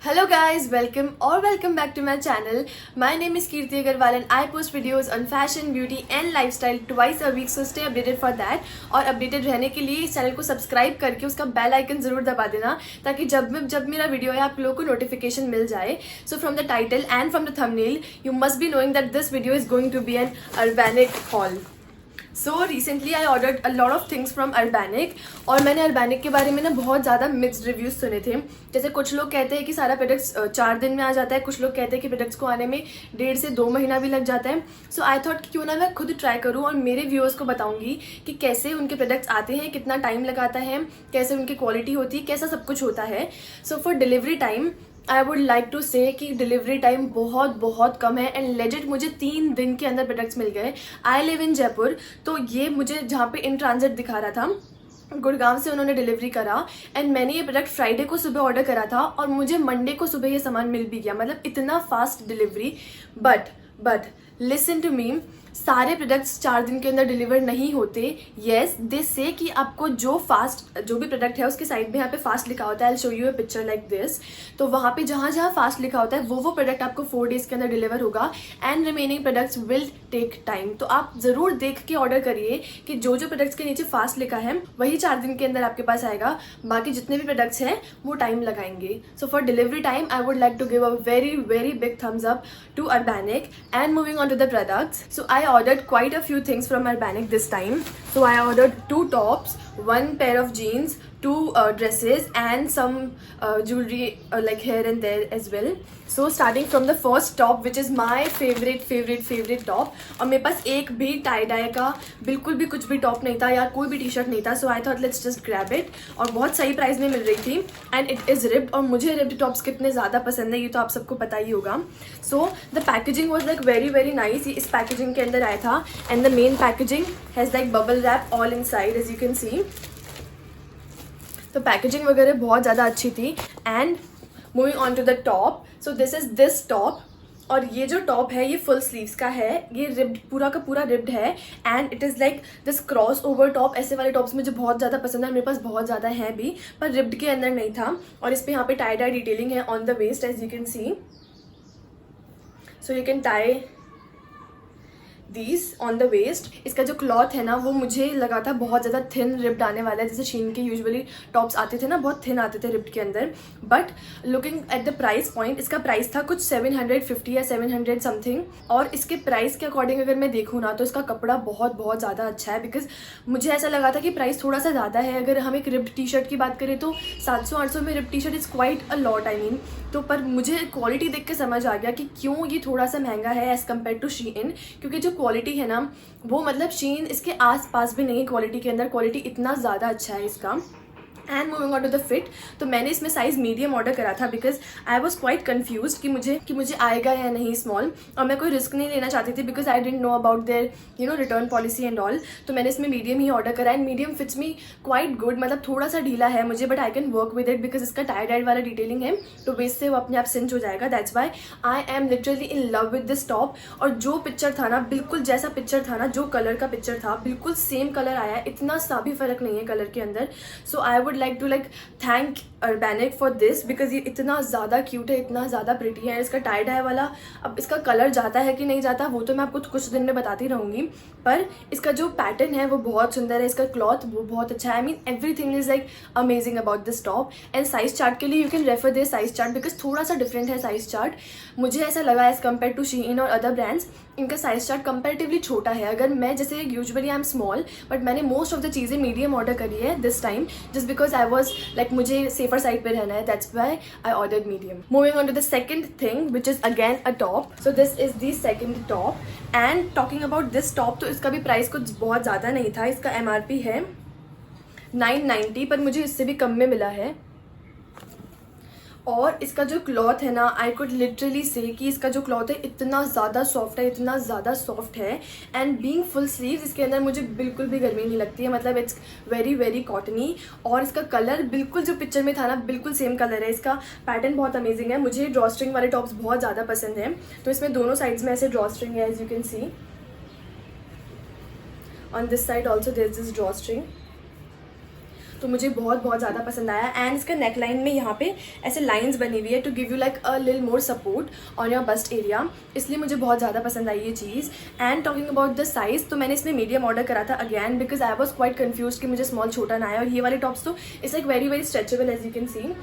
Hello guys, welcome back to my channel. My name is Kirti Agarwal and I post videos on fashion, beauty and lifestyle twice a week, so stay updated for that. और updated रहने के लिए इस channel को subscribe करके उसका bell icon जरूर दबा देना ताकि जब मेरा वीडियो है आप लोगों को नोटिफिकेशन मिल जाए. So from the title and from the thumbnail, you must be knowing that this video is going to be an Urbanic haul. So recently I ordered a lot of things from Urbanic और मैंने Urbanic के बारे में ना बहुत ज़्यादा mixed reviews सुने थे. जैसे कुछ लोग कहते हैं कि सारा प्रोडक्ट्स 4 दिन में आ जाता है, कुछ लोग कहते हैं कि प्रोडक्ट्स को आने में 1.5 से 2 महीना भी लग जाता है. सो आई थॉट क्यों ना मैं खुद ट्राई करूँ और मेरे व्यूअर्स को बताऊँगी कि कैसे उनके प्रोडक्ट्स आते हैं, कितना टाइम लगाता है, कैसे उनकी क्वालिटी होती है, कैसा सब कुछ होता है. So for delivery time I would like to say कि डिलीवरी टाइम बहुत कम है एंड लेजिट मुझे 3 दिन के अंदर प्रोडक्ट्स मिल गए. आई लिव इन जयपुर, तो ये मुझे जहाँ पे इन ट्रांजिट दिखा रहा था गुड़गांव से उन्होंने डिलीवरी करा एंड मैंने ये प्रोडक्ट फ्राइडे को सुबह ऑर्डर करा था और मुझे मंडे को सुबह ये सामान मिल भी गया. मतलब इतना fast delivery. But listen to me, सारे प्रोडक्ट्स 4 दिन के अंदर डिलीवर नहीं होते. येस दे से कि आपको जो भी प्रोडक्ट है उसके साइड में यहाँ पे फास्ट लिखा होता है. I show you a picture like this. तो वहाँ पे जहाँ फास्ट लिखा होता है वो प्रोडक्ट आपको 4 डेज के अंदर डिलीवर होगा and remaining products will take time. तो आप ज़रूर देख के ऑर्डर करिए कि जो प्रोडक्ट्स के नीचे फास्ट लिखा है वही 4 दिन के अंदर आपके पास आएगा. बाकी जितने भी प्रोडक्ट्स हैं वो टाइम लगाएंगे. So for delivery time I would like to give a very big thumbs up to Urbanic. And moving on to the products, so I ordered quite a few things from Urbanic this time. So I ordered 2 tops, 1 pair of jeans, 2 dresses and some jewelry like here and there as well. So starting from the first top which is my favorite top. और मेरे पास एक भी tie dye का बिल्कुल भी कुछ भी top नहीं था या कोई भी टी शर्ट नहीं था. So I thought let's just grab it और बहुत सही प्राइस में मिल रही थी एंड इट इज़ रिप्ड. और मुझे रिप्ड टॉप्स कितने ज़्यादा पसंद है ये तो आप सबको पता ही होगा. So the packaging was like very nice. इस पैकेजिंग के अंदर आया था and the main packaging has like bubble wrap all inside as you can see. तो पैकेजिंग वगैरह बहुत ज़्यादा अच्छी थी. And moving on to the top, so this is this top. और ये जो टॉप है ये फुल स्लीव्स का है. ये रिब्ड पूरा का पूरा रिब्ड है and it is like this cross over top. ऐसे वाले टॉप्स मुझे बहुत ज़्यादा पसंद है, मेरे पास बहुत ज़्यादा हैं भी, पर रिब्ड के अंदर नहीं था. और इस पर यहाँ पे टाई डाई डिटेलिंग है on the waist as you can see. So you can tie these on the waist. इसका जो क्लॉथ है ना वो मुझे लगा था बहुत ज़्यादा थिन रिब्ड आने वाला है. जैसे शीन के यूजुअली टॉप्स आते थे ना बहुत थिन आते थे रिब्ड के अंदर. But looking at the price point, इसका प्राइस था कुछ 750 या 700 समथिंग. और इसके प्राइस के अकॉर्डिंग अगर मैं देखूँ ना तो इसका कपड़ा बहुत ज़्यादा अच्छा है. बिकॉज मुझे ऐसा लगा था कि प्राइस थोड़ा सा ज़्यादा है. अगर हम एक रिब्ड टी शर्ट की बात करें तो 700-800 में ribbed T shirt is quite a lot I mean. तो पर मुझे क्वालिटी देख के समझ आ गया कि क्यों ये थोड़ा सा महंगा है एज़ कम्पेयर टू शीन. क्योंकि जो क्वालिटी है ना वो मतलब शीन इसके आसपास भी नहीं है क्वालिटी के अंदर. क्वालिटी इतना ज़्यादा अच्छा है इसका. And moving on to the fit, तो मैंने इसमें साइज़ मीडियम ऑर्डर करा था because I was quite confuse कि मुझे आएगा या नहीं स्मॉल. और मैं कोई रिस्क नहीं लेना चाहती थी because I don't know about their return policy and all. तो मैंने इसमें मीडियम ही ऑर्डर करा and medium fits me quite good. मतलब थोड़ा सा ढीला है मुझे but I can work with it because इसका टाई डाइड वाला डिटेलिंग है तो वेस्ट से वो अपने आप सिंच हो जाएगा. That's why I am literally in love with this top. और जो पिक्चर था ना बिल्कुल जैसा पिक्चर था ना, जो कलर का पिक्चर था बिल्कुल सेम कलर आया. इतना सा भी फर्क नहीं है कलर के अंदर. So I would like to thank Urbanic for this because ये इतना ज़्यादा क्यूट है, इतना ज़्यादा प्रिटी है. इसका टाई डाई वाला, अब इसका कलर जाता है कि नहीं जाता वो तो मैं आपको कुछ दिन में बताती रहूँगी. पर इसका जो पैटर्न है वो बहुत सुंदर है. इसका क्लॉथ वो बहुत अच्छा है. I mean everything is like amazing about this top. And size chart के लिए you can refer this size chart because थोड़ा सा डिफरेंट है साइज चार्ट. मुझे ऐसा लगा एज़ कम्पेयर टू शीइन और अदर ब्रांड्स इनका साइज चार्ट कंपेरेटिवली छोटा है. अगर मैं जैसे usually I am small but मैंने मोस्ट ऑफ द चीज़ें मीडियम ऑर्डर करी है this time just because I was like मुझे सेफर साइड पे रहना है. That's why I ordered medium. Moving on to the second thing which is again a top. So this is the second top. And talking about this top, तो इसका भी price कुछ बहुत ज़्यादा नहीं था. इसका MRP है 990 पर मुझे इससे भी कम में मिला है. और इसका जो क्लॉथ है ना आई कुड लिटरली से कि इसका जो क्लॉथ है इतना ज़्यादा सॉफ्ट है, इतना ज़्यादा सॉफ्ट है. एंड बीइंग फुल स्लीव्स इसके अंदर मुझे बिल्कुल भी गर्मी नहीं लगती है. मतलब इट्स वेरी कॉटनी. और इसका कलर बिल्कुल जो पिक्चर में था ना बिल्कुल सेम कलर है. इसका पैटर्न बहुत अमेजिंग है. मुझे ड्रॉ स्ट्रिंग वाले टॉप्स बहुत ज़्यादा पसंद हैं. तो इसमें दोनों साइड्स में ऐसे ड्रॉ स्ट्रिंग है as you can see. On this side also there is this drawstring. तो मुझे बहुत बहुत ज़्यादा पसंद आया। एंड इसका नेक लाइन में यहाँ पे ऐसे लाइंस बनी हुई है to give you like a little more support on your bust area, इसलिए मुझे बहुत ज़्यादा पसंद आई ये चीज़। And talking about the size, तो मैंने इसमें मीडियम ऑर्डर करा था again because I was quite confuse कि मुझे स्मॉल छोटा ना आया। और ये वाले टॉप्स तो it's like very very stretchable as you can see,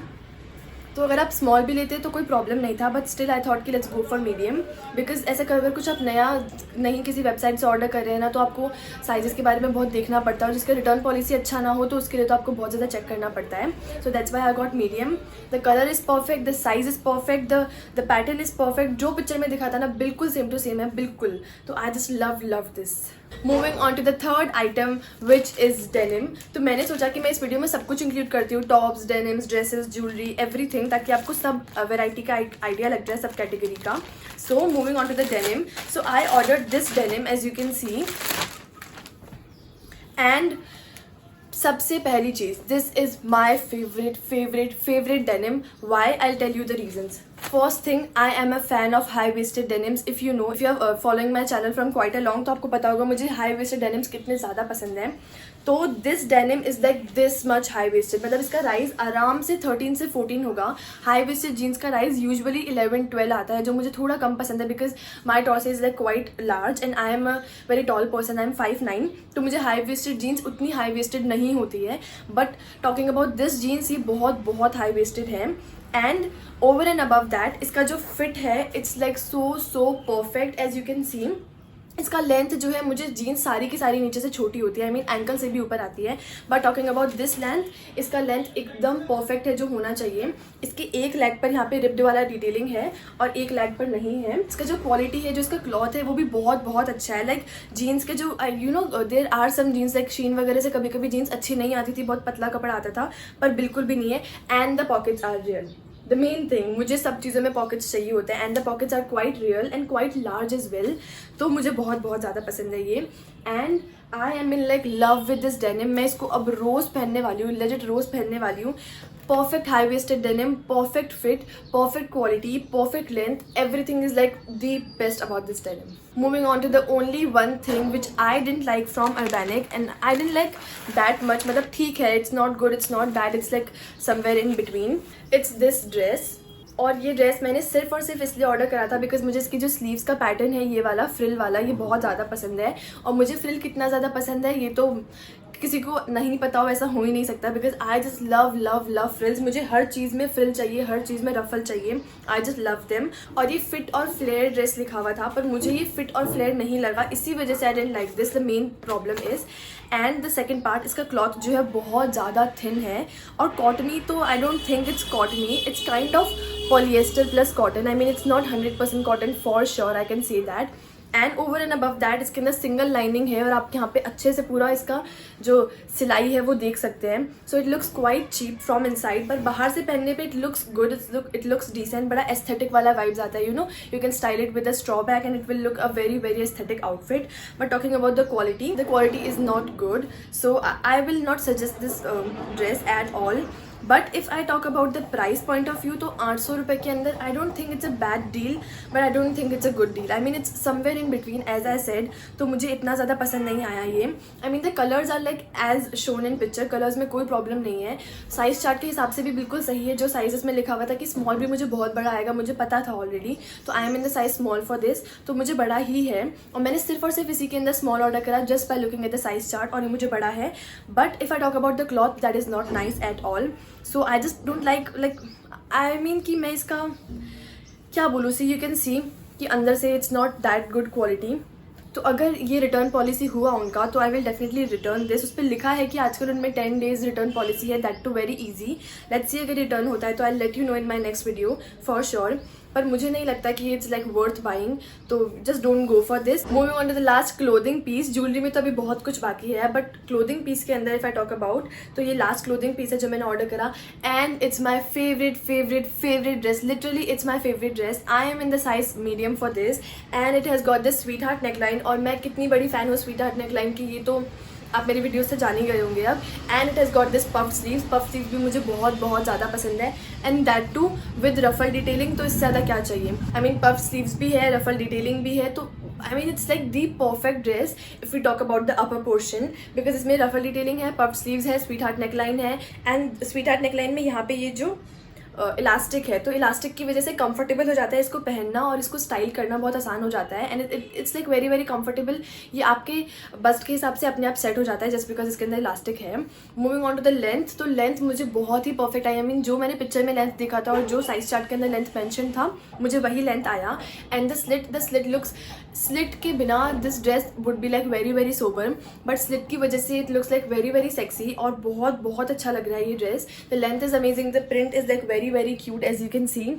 तो अगर आप स्मॉल भी लेते तो कोई प्रॉब्लम नहीं था, बट स्टिल आई थॉट कि let's go for medium because ऐसा अगर कुछ आप नया नहीं किसी वेबसाइट से ऑर्डर कर रहे हैं ना, तो आपको साइजेस के बारे में बहुत देखना पड़ता है और जिसका रिटर्न पॉलिसी अच्छा ना हो तो उसके लिए तो आपको बहुत ज़्यादा चेक करना पड़ता है। So that's why I got medium. The colour is perfect, the size is perfect, the pattern is perfect, जो पिक्चर में दिखा था ना बिल्कुल सेम टू सेम है, बिल्कुल। तो I just love this. Moving on to the third item which is denim. तो मैंने सोचा कि मैं इस वीडियो में सब कुछ इंक्लूड करती हूँ, tops, denims, dresses, jewellery, everything, ताकि आपको सब वेराइटी का आइडिया लग जाए, सब कैटेगरी का। So moving on to the denim, so I ordered this denim as you can see. And सबसे पहली चीज़, this is my favourite denim. Why? I tell you the reasons. First thing, I am a fan of high waisted denims. If you are following my channel from quite a long, तो आपको पता होगा मुझे high waisted denims कितने ज़्यादा पसंद हैं। तो this denim is like this much high waisted, मतलब इसका राइज आराम से 13 से 14 होगा। हाई वेस्टेड जीन्स का राइज यूजुअली 11-12 आता है, जो मुझे थोड़ा कम पसंद है because my torso is like quite large and I am a very tall person, I am 5'9", तो मुझे हाई वेस्टेड जीन्स उतनी हाई वेस्टेड नहीं होती है। But talking about this jeans, ये बहुत हाई वेस्टेड है। And over and above that इसका जो फिट है it's like so perfect as you can see. इसका लेंथ जो है, मुझे जीन्स सारी की सारी नीचे से छोटी होती है, आई मीन एंकल से भी ऊपर आती है, but talking about this length, इसका लेंथ एकदम परफेक्ट है जो होना चाहिए। इसके एक लेग पर यहाँ पे रिप्ड वाला डिटेलिंग है और एक लेग पर नहीं है। इसका जो क्वालिटी है, जो इसका क्लॉथ है, वो भी बहुत अच्छा है। लाइक जीन्स के जो you know there are some jeans like Shein वगैरह से कभी कभी जीन्स अच्छी नहीं आती थी, बहुत पतला कपड़ा आता था, पर बिल्कुल भी नहीं है। And the pockets are real, the main thing, मुझे सब चीज़ों में पॉकेट्स चाहिए होते हैं and the pockets are quite real and quite large as well. तो मुझे बहुत ज़्यादा पसंद है ये। And I am in like love with this denim. मैं इसको अब रोज़ पहनने वाली हूँ, लेजिट रोज़ पहनने वाली हूँ। Perfect high waisted denim, perfect fit, perfect quality, perfect length, everything is like the best about this denim. Moving on to the only one thing which I didn't like from Urbanic and I didn't like that much, मतलब ठीक है, it's not good, it's not bad, it's like somewhere in between. It's this dress. और ये dress मैंने सिर्फ और सिर्फ इसलिए ऑर्डर करा था बिकॉज मुझे इसकी जो स्लीव्स का पैटर्न है, ये वाला फ्रिल वाला, ये बहुत ज़्यादा पसंद है। और मुझे फ्रिल कितना ज़्यादा पसंद है ये तो किसी को नहीं पता हो, ऐसा हो ही नहीं सकता because I just love frills. मुझे हर चीज़ में फ्रिल चाहिए, हर चीज़ में रफल चाहिए, आई जस्ट लव देम। और ये फिट और फ्लेयर ड्रेस लिखा हुआ था, पर मुझे ये फिट और फ्लेयर नहीं लगा, इसी वजह से I didn't like this. The main problem is and the second part, इसका क्लॉथ जो है बहुत ज़्यादा थिन है और कॉटनी, तो I don't think it's cottony, it's kind of polyester plus cotton. I mean it's not 100% cotton for sure, I can say that. And over and above that इसके अंदर सिंगल लाइनिंग है और आप यहाँ पे अच्छे से पूरा इसका जो सिलाई है वो देख सकते हैं। So it looks quite cheap from inside, पर बाहर से पहनने पे it looks good, it looks decent, बड़ा एस्थेटिक वाला वाइब्स आता है। You can style it with a straw bag and it will look a very aesthetic outfit. But talking about the quality is not good, so I will not suggest this dress at all. But if I talk about the price point of view, तो 800 रुपये के अंदर I don't think it's a bad deal, but I don't think it's a good deal. I mean it's somewhere in between as I said. तो मुझे इतना ज़्यादा पसंद नहीं आया ये। I mean the colours are like as shown in picture, colours में कोई प्रॉब्लम नहीं है। साइज़ चार्ट के हिसाब से भी बिल्कुल सही है, जो साइजेस में लिखा हुआ था कि स्मॉल भी मुझे बहुत बड़ा आएगा, मुझे पता था ऑलरेडी, तो आई am in the size small for this, तो मुझे बड़ा ही है। और मैंने सिर्फ और सिर्फ इसी के अंदर स्मॉल ऑर्डर करा just by looking at the size chart, और ये मुझे बड़ा है। But if I talk about the cloth, that is not nice at all. So I just don't like I mean कि मैं इसका क्या बोलूँ, सी यू कैन सी कि अंदर से it's not that good quality. तो अगर ये रिटर्न पॉलिसी हुआ उनका, तो I will definitely return this. उस पर लिखा है कि आजकल उनमें 10 days रिटर्न पॉलिसी है, that too very easy. Let's see अगर रिटर्न होता है तो I let you know in my next video for sure. पर मुझे नहीं लगता कि it's like worth buying, so just don't go for this. Moving on to the last, clothing piece. Jewellery में तो अभी बहुत कुछ बाकी है, बट क्लोथिंग पीस के अंदर इफ आई टॉक अबाउट, तो ये लास्ट क्लोथिंग पीस है जो मैंने ऑर्डर करा and it's my favourite dress. Literally it's my favourite dress. I am in the size medium for this and it has got this sweet heart neckline. और मैं कितनी बड़ी फ़ैन हूँ sweet heart neckline की, ये तो आप मेरी वीडियो से जान ही गए होंगे अब। And it has got this puff sleeves भी मुझे बहुत ज़्यादा पसंद है and that too with ruffle detailing, तो इससे ज़्यादा क्या चाहिए। आई मीन पफ स्लीव्स भी है, रफल डिटेलिंग भी है, तो I mean it's like the perfect dress if we talk about the upper portion, because इसमें रफल डिटेलिंग है, पफ स्लीव्स है, स्वीट हार्ट नेकलाइन है, एंड स्वीट हार्ट नेकलाइन में यहाँ पे ये जो इलास्टिक है, तो इलास्टिक की वजह से कंफर्टेबल हो जाता है इसको पहनना, और इसको स्टाइल करना बहुत आसान हो जाता है, and it's like very very comfortable. ये आपके बस्ट के हिसाब से अपने आप सेट हो जाता है जस्ट बिकॉज इसके अंदर इलास्टिक है. Moving on to the length, तो लेंथ मुझे बहुत ही परफेक्ट आई. आई मीन जो मैंने पिक्चर में लेंथ देखा था और जो साइज चार्ट के अंदर लेंथ मेंशन था, मुझे वही लेंथ आया. And the slit looks, slit के बिना this dress would be like very very sober, but slit की वजह से it looks like very very sexy, और बहुत बहुत अच्छा लग रहा है ये dress. The length is amazing, the print is like very very cute as you can see.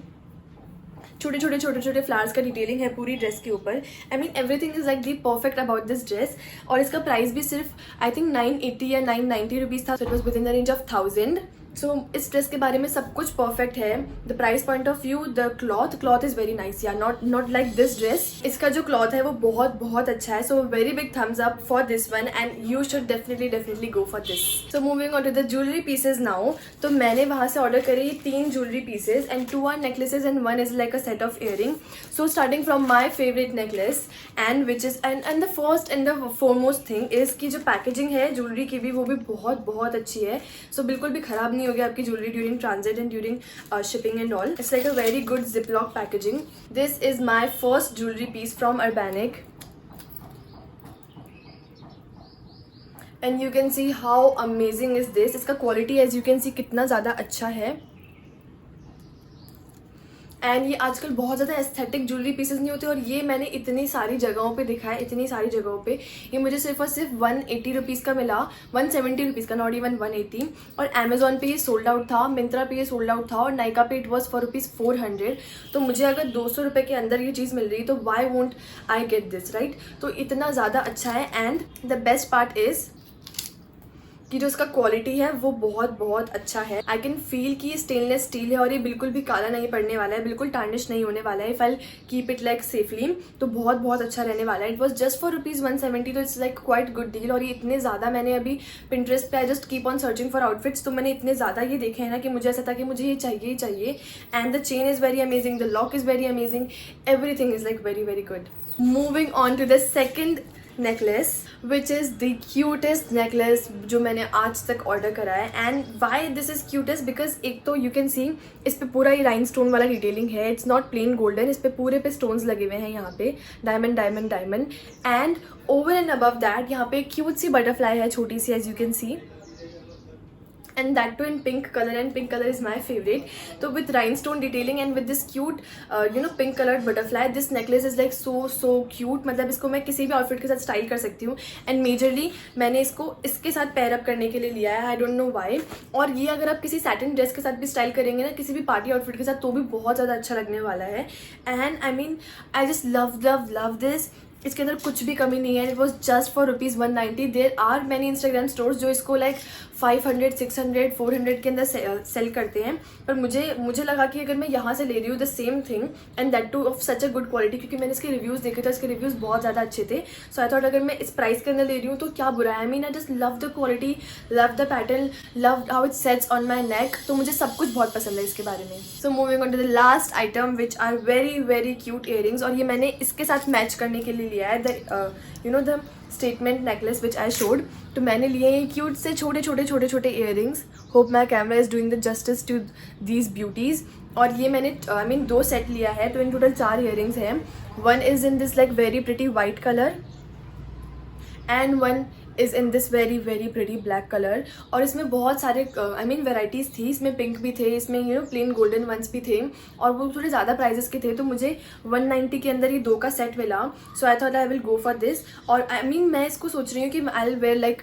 छोटे छोटे फ्लावर्स का डिटेलिंग है पूरी ड्रेस के ऊपर. I mean everything is like the perfect about this dress. और इसका प्राइस भी सिर्फ आई थिंक 980 या 990 रुपीज़ था. So it was within the range of 1000. सो इस ड्रेस के बारे में सब कुछ परफेक्ट है. The price point of view, the cloth is very nice, या नॉट लाइक दिस ड्रेस. इसका जो क्लॉथ है वो बहुत अच्छा है. So very big thumbs up for this one, and you should definitely go for this. So moving on to the jewellery pieces now. तो मैंने वहाँ से ऑर्डर करी 3 jewellery pieces, and 2 are necklaces and 1 is like a set of earring. So starting from my favourite necklace, and which is and the first and the foremost thing is की जो packaging है jewellery की भी, वो भी बहुत अच्छी है. सो बिल्कुल भी खराब नहीं होगी आपकी jewellery during transit and during shipping and all. It's like a very good Ziploc packaging. This is my first jewelry piece from Urbanic, and you can see how amazing is this. इसका quality as you can see कितना ज़्यादा अच्छा है. And ये आजकल बहुत ज़्यादा aesthetic jewellery pieces नहीं होते, और ये मैंने इतनी सारी जगहों पे दिखा है, इतनी सारी जगहों पे. ये मुझे सिर्फ और सिर्फ 180 रुपीज़ का मिला, 170 रुपीज़ का, नॉट इवन 180. और अमेजोन पे ये सोल्ड आउट था, मिंत्रा पे ये सोल्ड आउट था, और नायका पे इट वॉज फॉर ₹400. तो मुझे अगर 200 रुपये के अंदर ये चीज़ मिल रही तो why won't I get this, right. तो इतना ज़्यादा अच्छा है. And the best part is कि जो इसका क्वालिटी है वो बहुत अच्छा है. आई कैन फील कि ये स्टेनलेस स्टील है, और ये बिल्कुल भी काला नहीं पड़ने वाला है, बिल्कुल टार्निश नहीं होने वाला है. If I keep it like safely, तो बहुत अच्छा रहने वाला है. इट वॉज जस्ट फॉर ₹170, तो it's like quite good deal. और ये इतने ज़्यादा मैंने अभी पिंटरेस्ट पे, I just keep on searching for outfits, तो मैंने इतने ज़्यादा ये देखे हैं ना कि मुझे ऐसा था कि मुझे ये चाहिए ही चाहिए. And the chain is very amazing, the lock is very amazing, everything is like very very good. Moving on to the second necklace, which is the cutest necklace जो मैंने आज तक ऑर्डर करा है. And why this is cutest, because एक तो you can see इस पे पूरा ये राइन स्टोन वाला डिटेलिंग है. इट्स नॉट प्लेन गोल्डन, इस पे पूरे पे स्टोन्स लगे हुए हैं, यहाँ पे diamond. And over and above that यहाँ पे एक क्यूट सी बटरफ्लाई है, छोटी सी, as you can see, and that too in pink color, and pink color is my favorite. So with rhinestone detailing and with this cute pink colored butterfly, this necklace is like so cute. मतलब इसको मैं किसी भी outfit के साथ style कर सकती हूँ. एंड मेजरली मैंने इसको इसके साथ पेयर अप करने के लिए लिया है, आई डोंट नो वाई. और ये अगर आप किसी सैटिन ड्रेस के साथ भी स्टाइल करेंगे ना, किसी भी पार्टी आउटफिट के साथ, तो भी बहुत ज़्यादा अच्छा लगने वाला है. And I mean I just love this. इसके अंदर कुछ भी कमी नहीं है. It was just for ₹190. There are many Instagram stores जो इसको लाइक 500, 600, 400 के अंदर सेल करते हैं, पर मुझे लगा कि अगर मैं यहाँ से ले रही हूँ the same thing, and that two of such a good quality, क्योंकि मैंने इसके रिव्यूज़ देखे थे, इसके रिव्यूज़ बहुत ज़्यादा अच्छे थे. सो आई थॉट अगर मैं इस प्राइस के अंदर ले रही हूँ तो क्या बुरा है. I mean I just love the quality, love the pattern, love how it sets on my neck. तो मुझे सब कुछ बहुत पसंद है इसके बारे में. So moving on to the last item, which are very cute earrings. और ये मैंने इसके साथ मैच करने के लिए लिया है, the statement necklace which I showed. तो मैंने लिए ये क्यूट से छोटे earrings. Hope my camera is doing the justice to these beauties. और ये मैंने आई मीन 2 सेट लिया है, तो इन टोटल 4 इयरिंग्स हैं. 1 is in this like very pretty white colour, and 1 is in this very pretty black colour. और इसमें बहुत सारे आई मीन वेराइटीज़ थी. इसमें पिंक भी थे, इसमें प्लेन गोल्डन वंस भी थे, और वो थोड़े ज़्यादा प्राइजेस के थे. तो मुझे 190 के अंदर ये 2 का सेट मिला. So I thought I will go for this. और आई मीन मैं इसको सोच रही हूँ कि I will wear like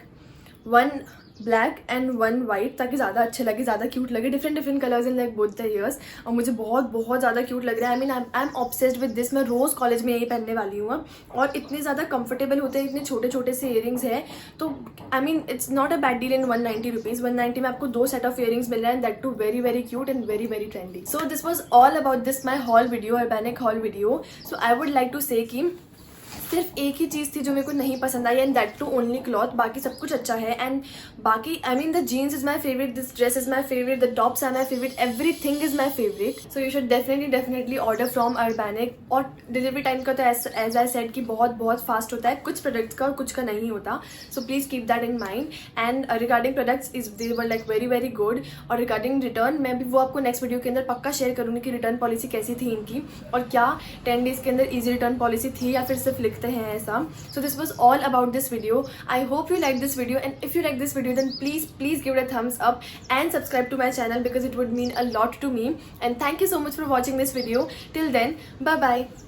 1 black and 1 white, ताकि ज़्यादा अच्छे लगे, ज़्यादा क्यूट लगे. Different colours in like both the ears. और मुझे बहुत ज़्यादा क्यूट लग रहा है. I mean I am obsessed with this. मैं रोज़ कॉलेज में यही पहनने वाली हूँ. और इतने ज़्यादा कंफर्टेबल होते हैं, इतने छोटे से इयरिंग्स हैं. तो आई mean it's not a bad deal in 190 rupees. 190 में आपको 2 सेट ऑफ इयरिंग्स मिल रहा है, that too very cute and very trendy. So this was all about this my haul video, Urbanic haul video. So I would like to say कि सिर्फ एक ही चीज़ थी जो मेरे को नहीं पसंद आई, and that too only cloth. बाकी सब कुछ अच्छा है. एंड बाकी I mean the jeans is my favourite, this dress is my favourite, the tops are my favourite, everything is my favourite. So you should definitely order from Urbanic. और delivery time का तो as I said कि बहुत fast होता है, कुछ products का और कुछ का नहीं होता. So please keep that in mind. And regarding products is they were like very good. और रिगार्डिंग रिटर्न, मैं भी वो आपको नेक्स्ट वीडियो के अंदर पक्का शेयर करूँगी कि रिटर्न पॉलिसी कैसी थी इनकी, और क्या 10 डेज़ के अंदर ईजी रिटर्न पॉलिसी थी या फिर सिर्फ लिखते हैं ऐसा. सो this was all about this video. I hope you like this video, and if you like this video then please give it a thumbs up and subscribe to my channel because it would mean a lot to me. And thank you so much for watching this video. Till then, bye bye.